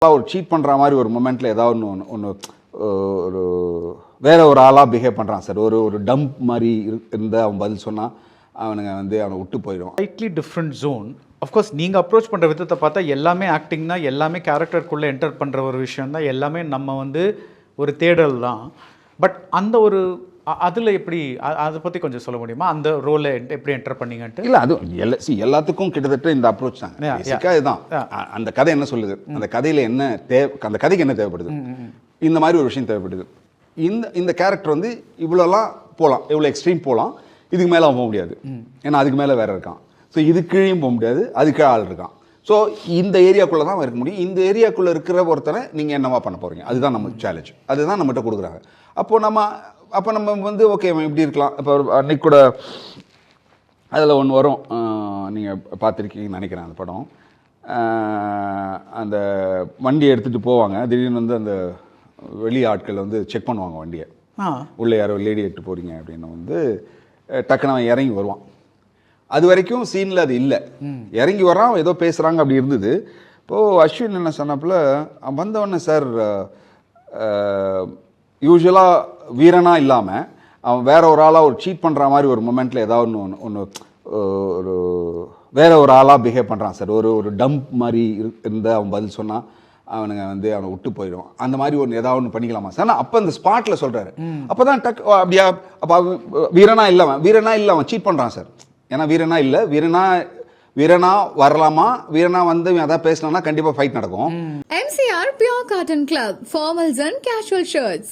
ஒரு சீட் பண்ணுற மாதிரி ஒரு மொமெண்ட்டில் ஏதாவது ஒன்று ஒரு வேற ஒரு ஆளாக பிஹேவ் பண்ணுறான் சார். ஒரு டம்ப் மாதிரி இருந்தால் அவன் பதில் சொன்னால் அவனுங்க அவனை விட்டு போயிடும். Slightly different zone. அஃப்கோர்ஸ் நீங்கள் அப்ரோச் பண்ணுற விதத்தை பார்த்தா எல்லாமே ஆக்டிங்னா, எல்லாமே கேரக்டருக்குள்ளே என்டர் பண்ணுற ஒரு விஷயம் தான், எல்லாமே நம்ம ஒரு தேடல் தான். பட் அந்த ஒரு அதில் எப்படி அதை பற்றி கொஞ்சம் சொல்ல முடியுமா? அந்த ரோலை எப்படி என்டர் பண்ணீங்கன்ட்டு? இல்லை, அது எல்லாத்துக்கும் கிட்டத்தட்ட இந்த அப்ரோச் தாங்க. பேசிக்காக இதுதான். அந்த கதை என்ன சொல்லுது, அந்த கதையில் என்ன அந்த கதைக்கு என்ன தேவைப்படுது, இந்த மாதிரி ஒரு விஷயம் தேவைப்படுது. இந்த கேரக்டர் இவ்வளோலாம் போகலாம், இவ்வளோ எக்ஸ்ட்ரீம் போகலாம், இதுக்கு மேலே போக முடியாது, ஏன்னா அதுக்கு மேலே வேற இருக்கான். ஸோ இதுக்குள்ளேயும் போக முடியாது, அதுக்கு ஆள் இருக்கான். ஸோ இந்த ஏரியாக்குள்ளே தான் இருக்க முடியும். இந்த ஏரியாக்குள்ளே இருக்கிற ஒருத்தனை நீங்கள் என்னவா பண்ண போகிறீங்க, அதுதான் நம்ம சேலஞ்ச், அதுதான் நம்மகிட்ட கொடுக்குறாங்க. அப்போ நம்ம ஓகே இப்படி இருக்கலாம். இப்போ அன்னைக்கு கூட அதில் ஒன்று வரும், நீங்கள் பார்த்துருக்கீங்கன்னு நினைக்கிறேன் அந்த படம். அந்த வண்டியை எடுத்துகிட்டு போவாங்க, திடீர்னு அந்த வெளி ஆட்கள் செக் பண்ணுவாங்க வண்டியை, உள்ளே யாரோ லேடி எடுத்து போகிறீங்க அப்படின்னு டக்குன்னு அவன் இறங்கி வருவான். அது வரைக்கும் சீனில் அது இல்லை, இறங்கி வரான், ஏதோ பேசுகிறாங்க அப்படி இருந்தது. இப்போது அஸ்வின் என்ன சொன்னாப்புல, வந்தவொடனே சார் யூஸ்வலாக வீரனாக இல்லாமல் அவன் வேற ஒரு ஆளாக ஒரு சீட் பண்ணுற மாதிரி ஒரு மொமெண்ட்டில் ஏதாவது ஒன்று ஒரு வேற ஒரு ஆளாக பிஹேவ் பண்ணுறான் சார். ஒரு டம்ப் மாதிரி இருந்தால் அவன் பதில் சொன்னால் அவனுங்க அவனை விட்டு போயிடும். அந்த மாதிரி ஏதாவது ஒன்று பண்ணிக்கலாமா சார்? அப்போ அந்த ஸ்பாட்டில் சொல்கிறாரு. அப்போ தான் அப்படியா, அப்போ வீரனா இல்லை அவன் சீட் பண்ணுறான் சார். ஏன்னா வீரனா இல்லை, வீரனா வரலாமா, வீரனா அதான் பேசினா கண்டிப்பாக ஃபைட் நடக்கும். MCR Pure Cotton Club, formals and casual shirts.